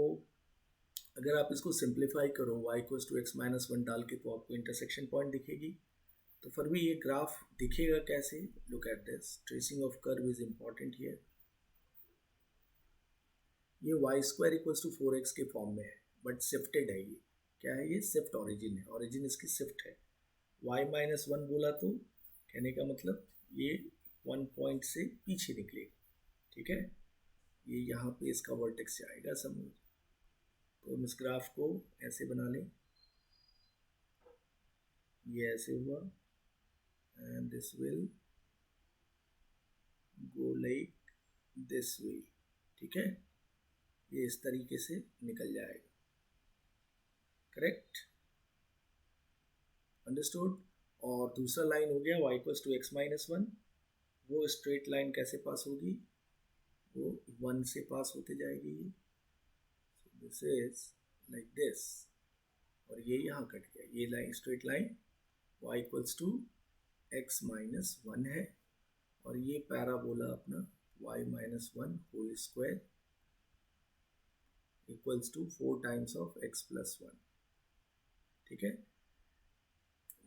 अगर आप इसको सिंप्लीफाई करो y equals to x minus 1 डाल के तो आपको इंटरसेक्शन पॉइंट दिखेगी. तो फिर भी ये ग्राफ दिखेगा कैसे. Look at this. Tracing of curve is important here. ये y square equals to 4x के फॉर्म में है बट शिफ्टेड है. ये क्या है, ये शिफ्ट ऑरिजिन है. ऑरिजिन इसकी शिफ्ट है. y माइनस 1 बोला तो कहने का मतलब ये 1 पॉइंट से पीछे निकलेगा. ठीक है. ये यहाँ पे इसका वर्टेक्स जाएगा समझ. तो हम इस ग्राफ को ऐसे बना लें. ये ऐसे हुआ and this will go like this way. ठीक है. ये इस तरीके से निकल जाएगा. करेक्ट. अंडरस्टूड। और दूसरा लाइन हो गया y equals to x minus one, वो स्ट्रेट लाइन कैसे पास होगी, वो 1 से पास होते जाएगी। दिस इज लाइक दिस, और ये यहाँ कट गया, ये line straight line y equals to x minus one है, और ये पैराबोला अपना y minus one whole square equals to 4 times of x plus one. ठीक है,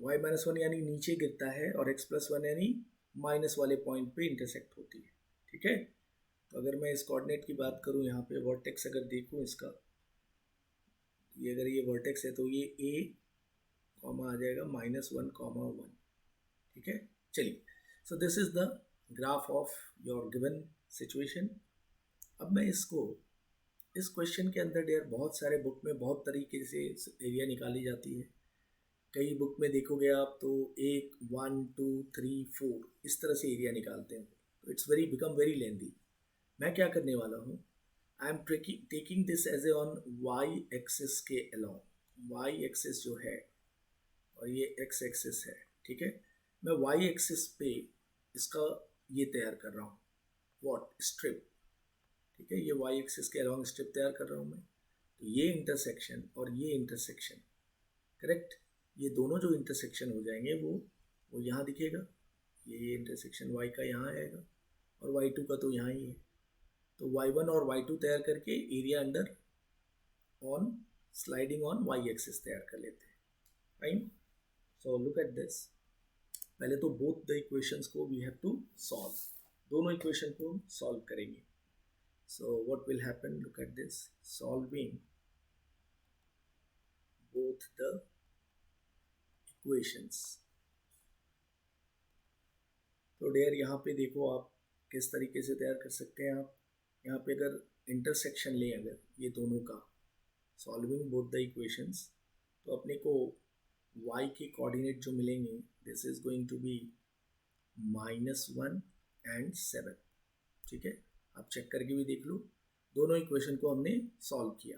y माइनस वन यानी नीचे गिरता है, और x प्लस वन यानी माइनस वाले पॉइंट पे इंटरसेक्ट होती है। ठीक है, तो अगर मैं इस कोऑर्डिनेट की बात करूं, यहाँ पे वर्टेक्स अगर देखूं इसका, ये अगर ये वर्टेक्स है तो ये a कॉमा आ जाएगा माइनस वन कॉमा वन। ठीक है, चलिए, सो this is the graph of your given situation. अब मैं इसको, इस क्वेश्चन के अंदर यार बहुत सारे बुक में बहुत तरीके से एरिया निकाली जाती है। कई बुक में देखोगे आप तो 1 1 2 3 4 इस तरह से एरिया निकालते हैं, तो इट्स बिकम वेरी लेंदी। मैं क्या करने वाला हूँ, I am taking this as a on y axis के अलोंग। वाई एक्सिस जो है और ये एक्स एक्सिस है, ठीक है, मैं वाई एक्सिस पे इसका ये तैयार कर रहा हूँ, व्हाट, स्ट्रिप। ठीक है, ये वाई एक्सिस के अलोंग स्ट्रिप तैयार कर रहा हूँ मैं। तो ये इंटरसेक्शन और ये इंटरसेक्शन, करेक्ट, ये दोनों जो इंटरसेक्शन हो जाएंगे वो यहाँ दिखेगा। ये इंटरसेक्शन y का यहाँ आएगा, और y2 का तो यहाँ ही है। तो y1 और y2 तैयार करके area under on sliding on y axis तैयार कर लेते हैं। Fine, so look at this. पहले तो बोथ द इक्वेशंस को वी हैव टू सॉल्व, दोनों इक्वेशन को हम सॉल्व करेंगे। So what will happen, look at this, solving both the equations. तो डेयर यहाँ पे देखो आप किस तरीके से तैयार कर सकते हैं। आप यहाँ पे अगर इंटरसेक्शन लें अगर ये दोनों का, सॉल्विंग बोथ द इक्वेशंस, तो अपने को y के कोऑर्डिनेट जो मिलेंगे, this is going to be minus one and seven. ठीक है, आप चेक करके भी देख लो, दोनों इक्वेशन को हमने सॉल्व किया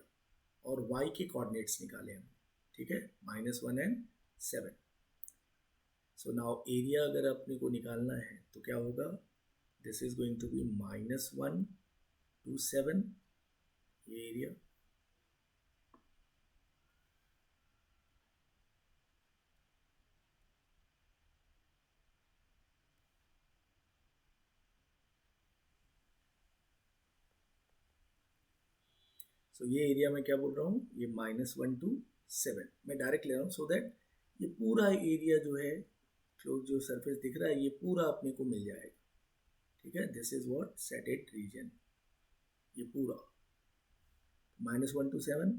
और y के कोऑर्डिनेट्स निकाले हमने। ठीक है, minus one and seven. So now area अगर अपने को निकालना है तो क्या होगा, this is going to be minus one to seven, ये एरिया। सो ये एरिया में क्या बोल रहा हूँ, ये माइनस वन टू सेवन मैं डायरेक्ट ले रहा हूँ, सो दैट ये पूरा एरिया जो है, जो सरफेस दिख रहा है, ये पूरा अपने को मिल जाएगा। ठीक है, this is what shaded region, ये पूरा माइनस वन टू सेवन।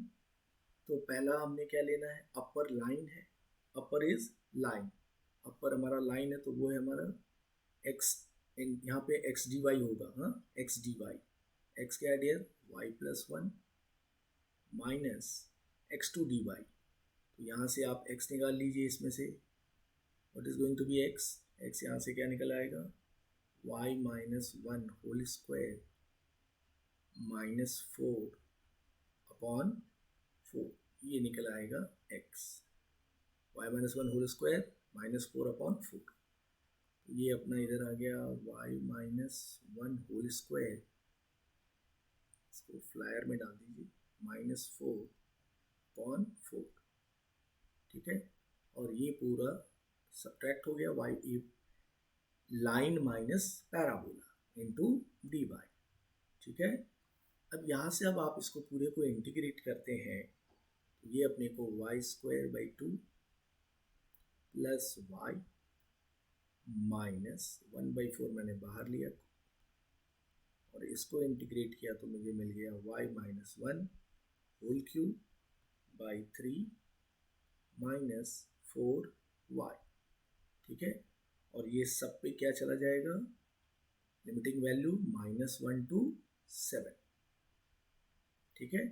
तो पहला हमने क्या लेना है, अपर लाइन है, अपर इज लाइन, अपर हमारा लाइन है, तो वो है हमारा एक्स, यहाँ पे एक्स डी वाई होगा। हाँ, एक्स डी वाई, एक्स क्या है dear, y plus one minus x to d y. तो यहाँ से आप x निकाल लीजिए इसमें से, what is going to be x, x यहाँ से क्या निकल आएगा, y minus one whole square minus four upon four, ये निकल आएगा x, y minus one whole square minus four upon four. तो ये अपना इधर आ गया y minus one whole square, इसको फ्लायर में डाल दीजिए, माइनस फोर अपॉन फोर। ठीक है, और ये पूरा सब्ट्रैक्ट हो गया, y line minus parabola into d y. ठीक है, अब यहाँ से अब आप इसको पूरे को इंटीग्रेट करते हैं, तो ये अपने को y square by two plus y minus one by four मैंने बाहर लिया, और इसको इंटीग्रेट किया तो मुझे मिल गया y minus one whole cube by three minus four y. ठीक है, और ये सब पे क्या चला जाएगा, limiting value minus one to seven. ठीक है,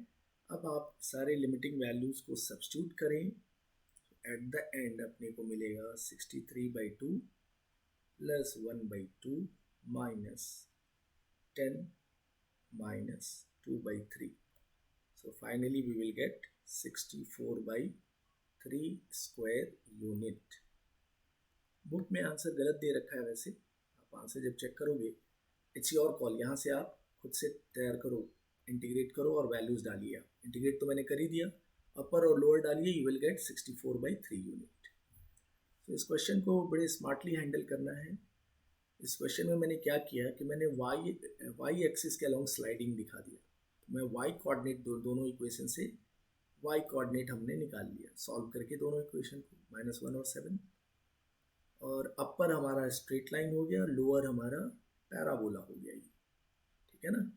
अब आप सारे लिमिटिंग वैल्यूज को सब्स्टिट्यूट करें, एट द एंड अपने को मिलेगा 63 by two plus one by two minus 10 minus 2 by 3. So finally we will get 64 by 3 square unit. Book में आंसर गलत दे रखा है, वैसे आप आंसर जब चेक करोगे इट्स योर कॉल, यहाँ से आप खुद से तैयार करो, इंटीग्रेट करो और वैल्यूज़ डालिए। इंटीग्रेट तो मैंने कर ही दिया, अपर और लोअर डालिए, यू विल गेट 64/3 यूनिट। तो इस क्वेश्चन को बड़े स्मार्टली हैंडल करना है। इस क्वेश्चन में मैंने क्या किया कि मैंने वाई एक्सिस के अलोंग स्लाइडिंग दिखा दिया। तो मैं वाई कोऑर्डिनेट दोनों इक्वेशन से वाई कोऑर्डिनेट हमने निकाल लिया सॉल्व करके दोनों इक्वेशन को, -1 और 7। और अपर हमारा स्ट्रेट लाइन हो गया, लोअर हमारा पैराबोला हो गया, ये ठीक है ना,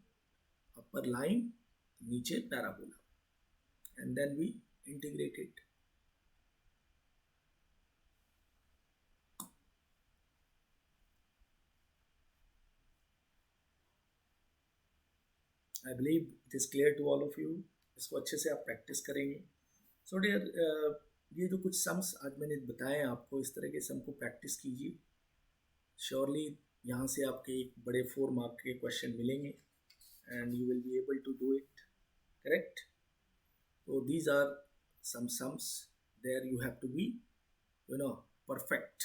अपर लाइन नीचे parabola, and then we integrate it. I believe it is clear to all of you. इसको अच्छे से आप प्रैक्टिस करेंगे। सो डियर, ये जो कुछ सम्स आज मैंने बताए आपको, इस तरह के सम को प्रैक्टिस कीजिए। श्योरली यहाँ से आपके एक बड़े 4 मार्क के क्वेश्चन मिलेंगे and you will be able to do it correct. तो these are some sums, there you have to be perfect.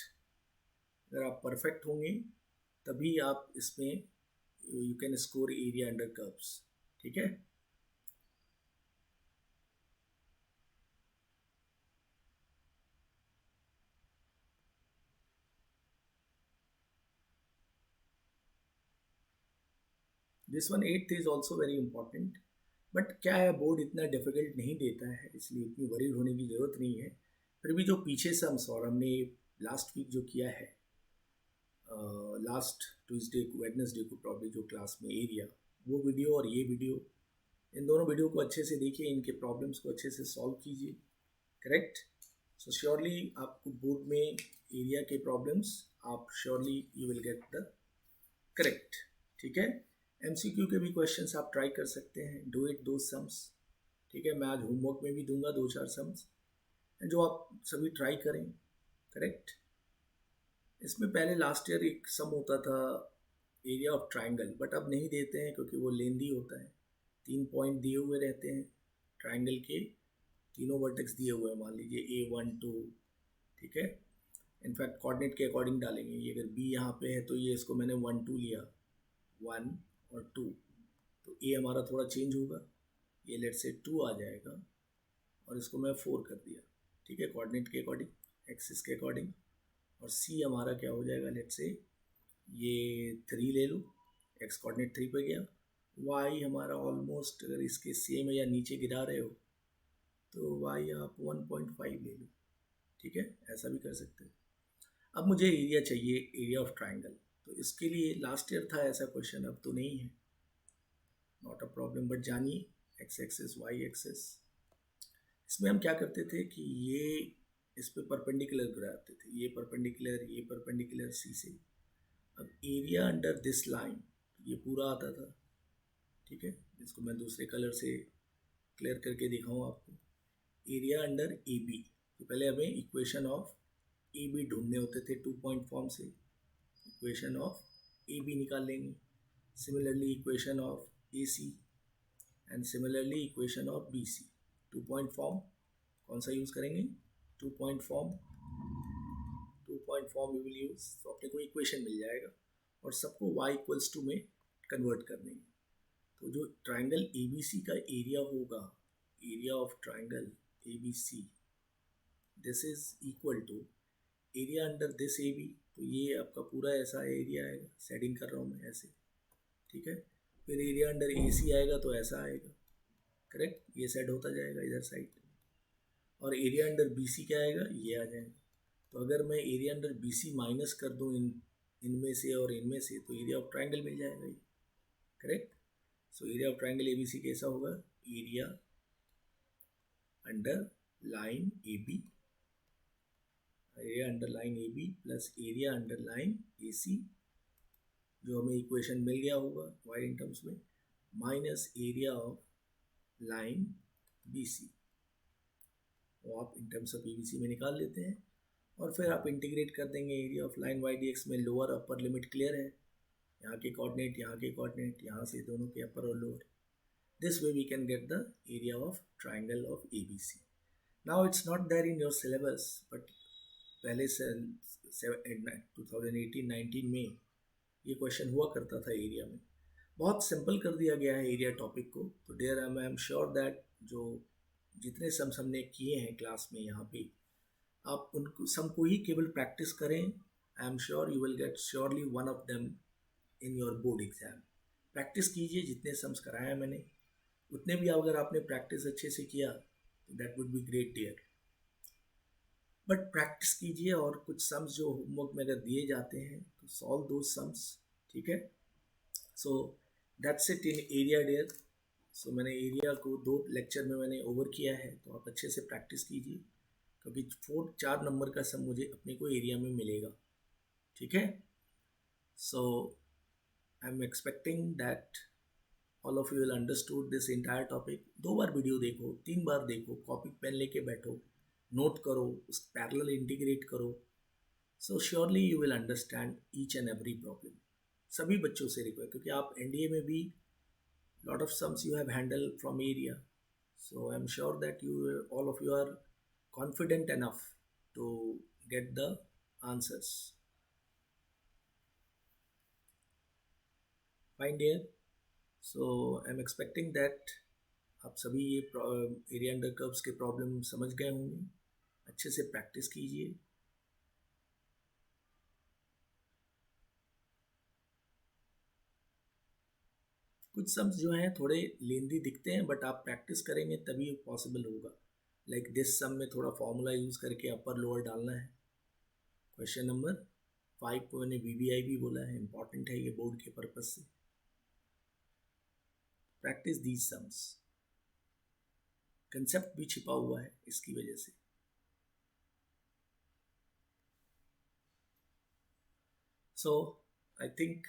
अगर आप परफेक्ट होंगे तभी आप इसमें you can score area under curves, ठीक है। This one 8th is also very important, but क्या है, बोर्ड इतना डिफिकल्ट नहीं देता है, इसलिए इतनी वरीड होने की ज़रूरत नहीं है। फिर भी जो पीछे सम्स और हमने लास्ट वीक जो किया है, लास्ट ट्यूसडे को, वेडनेसडे को प्रॉब्ली जो क्लास में एरिया, वो वीडियो और ये वीडियो, इन दोनों वीडियो को अच्छे से देखिए, इनके प्रॉब्लम्स को अच्छे से सॉल्व कीजिए करेक्ट। सो श्योरली आपको बोर्ड में एरिया के प्रॉब्लम्स आप surely you will get the correct, ठीक है। एमसीक्यू के भी क्वेश्चंस आप ट्राई कर सकते हैं, डू इट दो सम्स, ठीक है। मैं आज होमवर्क में भी दूंगा 2-4 सम्स जो आप सभी ट्राई करें करेक्ट। इसमें पहले लास्ट ईयर एक सम होता था एरिया ऑफ ट्राइंगल, बट अब नहीं देते हैं क्योंकि वो लेंदी होता है। 3 पॉइंट दिए हुए रहते हैं ट्राइंगल के, तीनों वर्टेक्स दिए हुए हैं, मान लीजिए A1 2, ठीक है। इनफैक्ट कोऑर्डिनेट के अकॉर्डिंग डालेंगे, ये अगर B यहाँ पे है तो ये इसको मैंने 1 2 लिया, 1 और 2, तो A हमारा थोड़ा चेंज होगा, ये लेट से 2 आ जाएगा और इसको मैं 4 कर दिया, ठीक है, कोऑर्डिनेट के अकॉर्डिंग, एक्सिस के अकॉर्डिंग। और C हमारा क्या हो जाएगा, लेट से ये 3 ले लो, एक्स कोऑर्डिनेट 3 पे गया। Y हमारा ऑलमोस्ट अगर इसके सेम है या नीचे गिरा रहे हो तो Y आप 1.5 ले लो, ठीक है, ऐसा भी कर सकते हो। अब मुझे एरिया चाहिए, एरिया ऑफ ट्राइंगल, तो इसके लिए लास्ट ईयर था ऐसा क्वेश्चन, अब तो नहीं है, नॉट अ प्रॉब्लम। बट जानिए एक्स एक्सिस वाई एक्सिस, इसमें हम क्या करते थे कि ये इस पे परपेंडिकुलर गिराते थे, ये परपेंडिकुलर सी से। अब एरिया अंडर दिस लाइन, ये पूरा आता था, ठीक है, इसको मैं दूसरे कलर से क्लियर करके दिखाऊँ आपको। एरिया अंडर ए बी, तो पहले हमें इक्वेशन ऑफ ए बी ढूंढने होते थे 2 पॉइंट फॉर्म से, इक्वेशन ऑफ ए बी निकाल लेंगे। Similarly equation of A C and similarly equation of B C. 2 point form कौन सा यूज़ करेंगे, 2 point form you will use, तो अपने को इक्वेशन मिल जाएगा और सबको y = में कन्वर्ट कर देंगे। तो जो ट्राइंगल ए बी सी का एरिया होगा, area of triangle A B C, this is equal to area under this A B, तो ये आपका पूरा ऐसा एरिया आएगा, सेटिंग कर रहा हूँ मैं ऐसे, ठीक है। फिर एरिया अंडर ए सी आएगा तो ऐसा आएगा करेक्ट, ये सेट होता जाएगा इधर साइड। और एरिया अंडर बी सी क्या आएगा, ये आ जाएगा। तो अगर मैं area under B C minus कर दूँ इनमें से और इनमें से, तो एरिया ऑफ ट्राइंगल मिल जाएगा ये correct. So area of triangle A B C कैसा होगा, area under line A B, area under line A B plus area under line A C, जो हमें इक्वेशन मिल गया होगा y इन टर्म्स में, minus area of line B C, वो आप in terms of A B C में निकाल लेते हैं। और फिर आप इंटीग्रेट कर देंगे area of line y d x में, लोअर अपर लिमिट क्लियर है, यहाँ के कोऑर्डिनेट, यहाँ के कोऑर्डिनेट, यहाँ से दोनों के अपर और lower, this way we can get the area of triangle of A B C. Now it's not there in your syllabus, but पहले से 2018-19 में ये क्वेश्चन हुआ करता था एरिया में। बहुत सिंपल कर दिया गया है एरिया टॉपिक को। तो there I am sure that जो जितने सम्स हमने किए हैं क्लास में यहाँ पे, आप उनको सम को ही केवल प्रैक्टिस करें। आई am sure you will get surely one of them in your board exam. Practice कीजिए, जितने सम्स कराए मैंने उतने भी अगर आपने प्रैक्टिस अच्छे से किया तो that would be great dear. But practice कीजिए, और कुछ सम्स जो होमवर्क में अगर दिए जाते हैं तो सॉल्व दो सम्स, ठीक है। So that's it in area dear. So मैंने एरिया को 2 लेक्चर में मैंने ओवर किया है, तो आप अच्छे से प्रैक्टिस कीजिए, क्योंकि 4 नंबर का सम मुझे अपने को एरिया में मिलेगा, ठीक है। So I am expecting that all of you will understood this entire topic. 2 बार वीडियो देखो, 3 बार देखो, कॉपी पेन लेके बैठो, नोट करो, उस पैरेलल इंटीग्रेट करो। सो surely you will understand each and every problem. सभी बच्चों से रिक्वेस्ट, क्योंकि आप एनडीए में भी lot of sums you have handled from area, so I'm sure that all of you are confident enough to get the answers. Fine dear, so I'm expecting that आप सभी ये एरिया अंडर कर्व्स के प्रॉब्लम समझ गए होंगे। अच्छे से प्रैक्टिस कीजिए। कुछ सम्स जो हैं थोड़े लेंदी दिखते हैं, बट आप प्रैक्टिस करेंगे तभी पॉसिबल होगा। लाइक दिस सम में थोड़ा फॉर्मूला यूज़ करके अपर लोअर डालना है। क्वेश्चन नंबर 5 को मैंने VBI भी बोला है, इंपॉर्टेंट है ये बोर्ड के पर्पज से। प्रैक्टिस दीज सम्स, कंसेप्ट भी छिपा हुआ है इसकी वजह से। So I think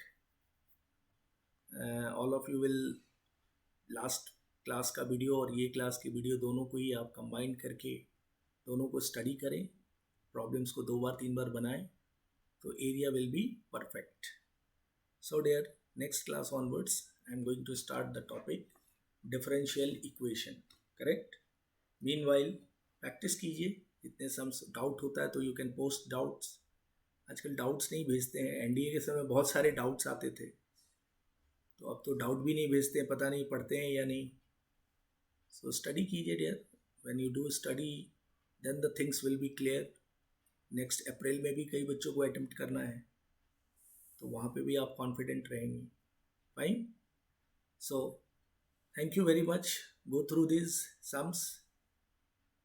all of you will last class का वीडियो और ये क्लास की वीडियो दोनों को ही आप कंबाइन करके दोनों को स्टडी करें, प्रॉब्लम्स को 2 बार 3 बार बनाएं, तो area will be perfect. So dear, next class onwards I am going to start the topic differential equation, correct. Meanwhile practice कीजिए, इतने सम्स डाउट होता है तो यू कैन पोस्ट डाउट्स। आजकल डाउट्स नहीं भेजते हैं, एनडीए के समय बहुत सारे डाउट्स आते थे, तो अब तो डाउट भी नहीं भेजते हैं, पता नहीं पढ़ते हैं या नहीं। सो स्टडी कीजिए dear, when you do study then the things will be clear. Next April में भी कई बच्चों को अटेम्प्ट करना है, तो वहाँ पे भी आप कॉन्फिडेंट रहेंगे। Fine, so thank you very much. Go through this sums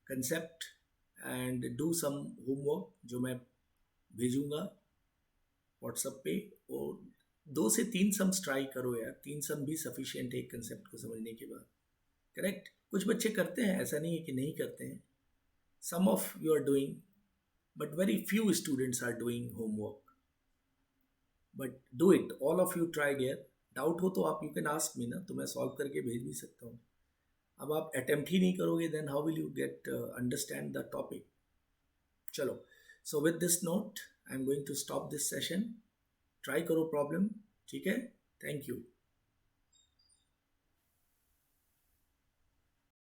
concept and do some homework जो मैं भेजूँगा व्हाट्सएप पे, और 2 से 3 सम्स ट्राई करो यार, 3 सम भी सफिशिएंट है एक कंसेप्ट को समझने के बाद, करेक्ट। कुछ बच्चे करते हैं, ऐसा नहीं है कि नहीं करते हैं। Some of you are doing, but very few students are doing homework, but do it, all of you try dear. Doubt हो तो आप यू कैन आस्क मी ना, तो मैं सॉल्व करके भेज भी सकता हूँ। अब आप अटेम्प्ट ही नहीं करोगे, then how will you get understand the topic. चलो, so with this note I am going to stop this session. Try करो प्रॉब्लम, ठीक है। Thank you.